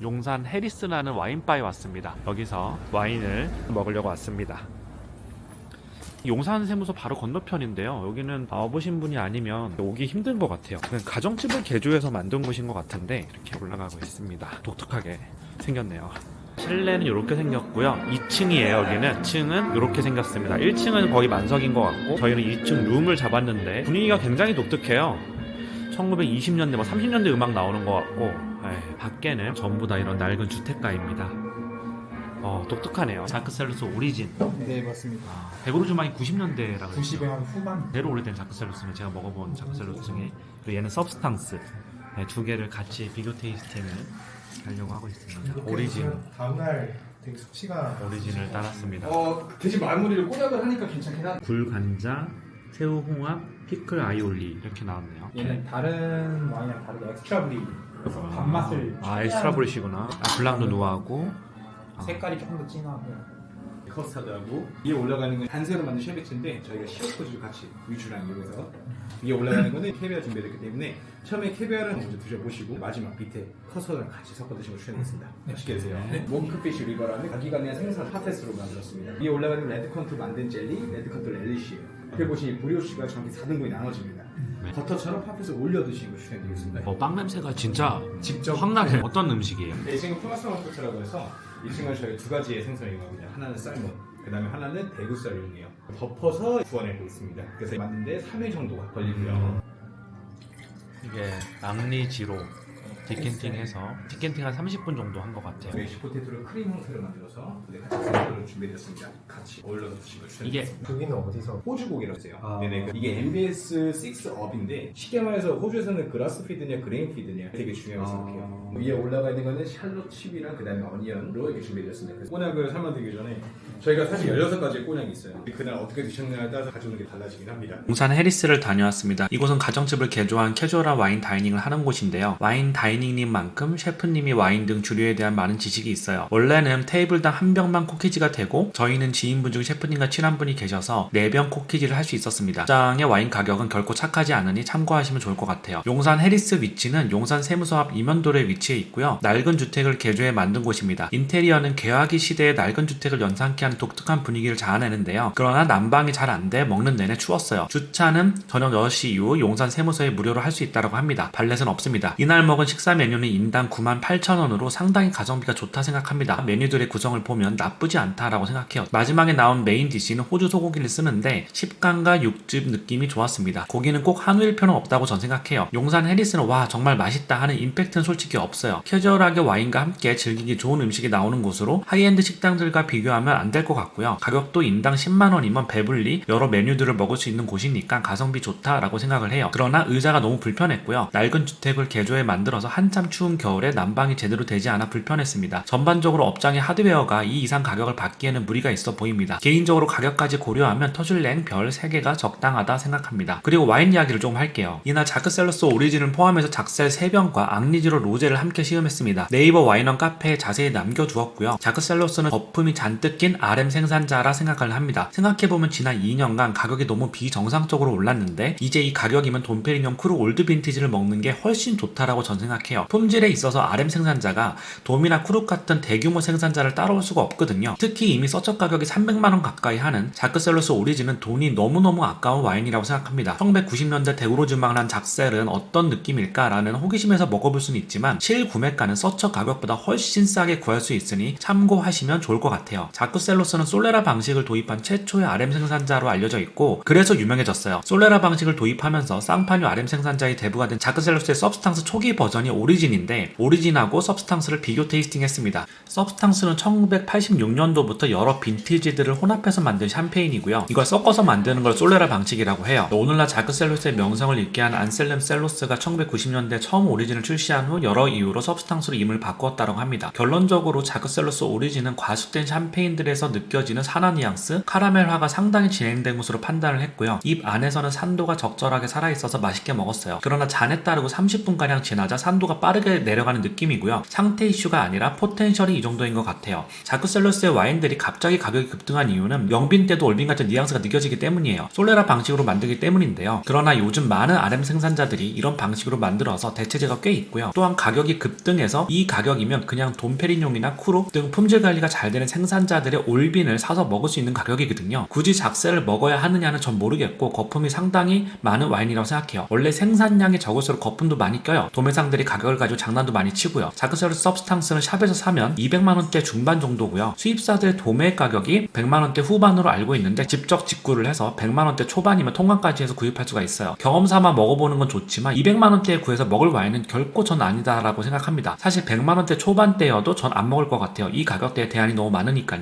용산 해리스라는 와인바에 왔습니다. 여기서 와인을 먹으려고 왔습니다. 용산 세무서 바로 건너편인데요. 여기는 와보신 분이 아니면 오기 힘든 것 같아요. 그냥 가정집을 개조해서 만든 곳인 것 같은데 이렇게 올라가고 있습니다. 독특하게 생겼네요. 실내는 이렇게 생겼고요. 2층이에요. 여기는 2층은 이렇게 생겼습니다. 1층은 거의 만석인 것 같고 저희는 2층 룸을 잡았는데 분위기가 굉장히 독특해요. 1920년대, 30년대 음악 나오는 것 같고 밖에는 전부 다 이런 낡은 주택가입니다. 독특하네요. 자크셀루스 오리진. 네, 맞습니다. 베고르 주막이 90년대라고 90의 한 후반. 제일 오래된 자크셀루스는 제가 먹어본 자크셀루스 중에, 그리고 얘는 서브스탕스, 두 개를 같이 비교 테이스팅을 하려고 하고 있습니다. 오리진. 다음날 되게 수치가 오리진을 따랐습니다. 대신 마무리를 꼬냑을 하니까 괜찮긴 한데 굴간장, 새우 홍합, 피클 아이올리 이렇게 나왔네요. 얘는 다른 와인이랑 다르게 엑스트라 브리. 그래서 단맛을 엑스트라 브리시구나. 블랑도 누아하고 색깔이 조금 더 진하고. 커스타드하고 위에 올라가는 건 단새로 만든 쉐베트인데 저희가 시어코즈를 같이 위주랑 이용해서 위에 올라가는 거는 캐비아 준비했기 때문에 처음에 캐비아를 먼저 드셔보시고 마지막 밑에 커스타드랑 같이 섞어 드시면 추천하겠습니다. 맛있게 드세요. 몽크피쉬 리버라는 자기관리한 생선 파테스로 만들었습니다. 위에 올라가는 레드컨트 만든 젤리, 레드컨트 렐리시예요. 옆에 보시니 브리오시가 정확히 4등분이 나눠집니다. 버터처럼 팝에서 올려 드시는 거 추천드리겠습니다. 빵 냄새가 진짜 직접 확 나네. 어떤 음식이에요? 네, 2층은 플라스마토스라고 해서 2층은 저희 두 가지의 생선을 이용합니다. 하나는 살몬, 그 다음에 하나는 대구살 이용해요. 덮어서 구워내고 있습니다. 그래서 만드는데 3일 정도가 걸리고요. 이게 앙리지로 디켄팅해서 디켄팅 한 30분 정도 한 것 같아요. 메시포테이토를 크림 형태로 만들어서 같이 샐러드를 준비했습니다. 같이 어울러서 드시면 이게 추천드립니다. 여기는 어디서? 호주고기라고 해요. 아. 네네. 이게 MBS 6업인데 쉽게 말해서 호주에서는 그라스 피드냐 그레인 피드냐 되게 중요하게 생각해요. 위에 올라가 있는 거는 샬롯 칩이랑 그 다음에 어니언으로 이렇게 준비되었습니다. 그래서 꼬냑을 삶아드기 전에 저희가 사실 16가지의 꼬냑이 있어요. 그날 어떻게 드셨느냐에 따라서 가져오는 게 달라지긴 합니다. 용산 해리스를 다녀왔습니다. 이곳은 가정집을 개조한 캐주얼한 와인 다이닝을 하는 곳인데요. 와인 다이닝님만큼 셰프님이 와인 등 주류에 대한 많은 지식이 있어요. 원래는 테이블당 한 병만 코키지가 되고 저희는 지인분 중 셰프님과 친한 분이 계셔서 4병 코키지를 할 수 있었습니다. 장의 와인 가격은 결코 착하지 않으니 참고하시면 좋을 것 같아요. 용산 해리스 위치는 용산 세무서 앞 이면도로에 위치해 있고요. 낡은 주택을 개조해 만든 곳입니다. 인테리어는 개화기 시대의 낡은 주택을 연상케 하는 독특한 분위기를 자아내는데요. 그러나 난방이 잘 안 돼 먹는 내내 추웠어요. 주차는 저녁 6시 이후 용산 세무서에 무료로 할 수 있다고 합니다. 발렛은 없습니다. 이날 먹은 식사 메뉴는 인당 98,000원으로 상당히 가성비가 좋다 생각합니다. 메뉴들의 구성을 보면 나쁘지 않다라고 생각해요. 마지막에 나온 메인 디시는 호주 소고기를 쓰는데 식감과 육즙 느낌이 좋았습니다. 고기는 꼭 한우일 필요는 없다고 전 생각해요. 용산 해리스는 와 정말 맛있다 하는 임팩트는 솔직히 없어요. 캐주얼하게 와인과 함께 즐기기 좋은 음식이 나오는 곳으로 하이엔드 식당들과 비교하면 안 될 것 같고요. 가격도 인당 10만원이면 배불리 여러 메뉴들을 먹을 수 있는 곳이니까 가성비 좋다라고 생각을 해요. 그러나 의자가 너무 불편했고요. 낡은 주택을 개조해 만들어서 한참 추운 겨울에 난방이 제대로 되지 않아 불편했습니다. 전반적으로 업장의 하드웨어가 이 이상 가격을 받기에는 무리가 있어 보입니다. 개인적으로 가격까지 고려하면 터슐랭 별 3개가 적당하다 생각합니다. 그리고 와인 이야기를 좀 할게요. 이날 자크셀러스 오리진을 포함해서 작셀 3병과 앙리지로 로제를 함께 시음했습니다. 네이버 와인원 카페에 자세히 남겨두었고요. 자크셀러스는 거품이 잔뜩 낀 RM 생산자라 생각을 합니다. 생각해보면 지난 2년간 가격이 너무 비정상적으로 올랐는데 이제 이 가격이면 돈페리뇽 크루 올드 빈티지를 먹는 게 훨씬 좋다라고 전 생각해요. 품질에 있어서 RM 생산자가 돔이나 크룩 같은 대규모 생산자를 따라올 수가 없거든요. 특히 이미 서적 가격이 300만원 가까이 하는 자크셀러스 오리진은 돈이 너무너무 아까운 와인이라고 생각합니다. 1990년대 대우로 주망한 작셀은 어떤 느낌일까라는 호기심에서 먹어볼 수는 있지만 실구매가는 서적 가격보다 훨씬 싸게 구할 수 있으니 참고하시면 좋을 것 같아요. 자크셀러스는 솔레라 방식을 도입한 최초의 RM 생산자로 알려져 있고 그래서 유명해졌어요. 솔레라 방식을 도입하면서 쌍판유 RM 생산자의 대부가 된 자크셀러스의 서브스탕스 초기 버전이 오리진인데 오리진하고 서브스탕스를 비교 테이스팅했습니다. 서브스탕스는 1986년도부터 여러 빈티지들을 혼합해서 만든 샴페인이고요. 이걸 섞어서 만드는 걸 솔레라 방식이라고 해요. 오늘날 자크셀러스의 명성을 잇게 한 안셀름 셀로스가 1990년대 처음 오리진을 출시한 후 여러 이유로 서브스탕스로 이름을 바꾸었다고 합니다. 결론적으로 자크셀러스 오리진은 과숙된 샴페인들에서 느껴지는 산화 뉘앙스, 카라멜화가 상당히 진행된 것으로 판단을 했고요. 입 안에서는 산도가 적절하게 살아있어서 맛있게 먹었어요. 그러나 잔에 따르고 30분가량 지나자 산도 상도가 빠르게 내려가는 느낌이고요. 상태 이슈가 아니라 포텐셜이 이 정도인 것 같아요. 자크셀러스의 와인들이 갑자기 가격이 급등한 이유는 영빈 때도 올빈 같은 뉘앙스가 느껴지기 때문이에요. 솔레라 방식으로 만들기 때문인데요. 그러나 요즘 많은 RM 생산자들이 이런 방식으로 만들어서 대체제가 꽤 있고요. 또한 가격이 급등해서 이 가격이면 그냥 돈페리뇽이나 쿠룩 등 품질 관리가 잘 되는 생산자들의 올빈을 사서 먹을 수 있는 가격이거든요. 굳이 작셀을 먹어야 하느냐는 전 모르겠고 거품이 상당히 많은 와인이라고 생각해요. 원래 생산량이 적을수록 거품도 많이 껴요. 도매상들이 가격을 가지고 장난도 많이 치고요. 자크셀러스 서브스탕스는 샵에서 사면 200만원대 중반 정도고요. 수입사들의 도매 가격이 100만원대 후반으로 알고 있는데 직접 직구를 해서 100만원대 초반이면 통관까지 해서 구입할 수가 있어요. 경험삼아 먹어보는 건 좋지만 200만원대에 구해서 먹을 와인은 결코 전 아니다라고 생각합니다. 사실 100만원대 초반대여도 전 안 먹을 것 같아요. 이 가격대에 대안이 너무 많으니까요.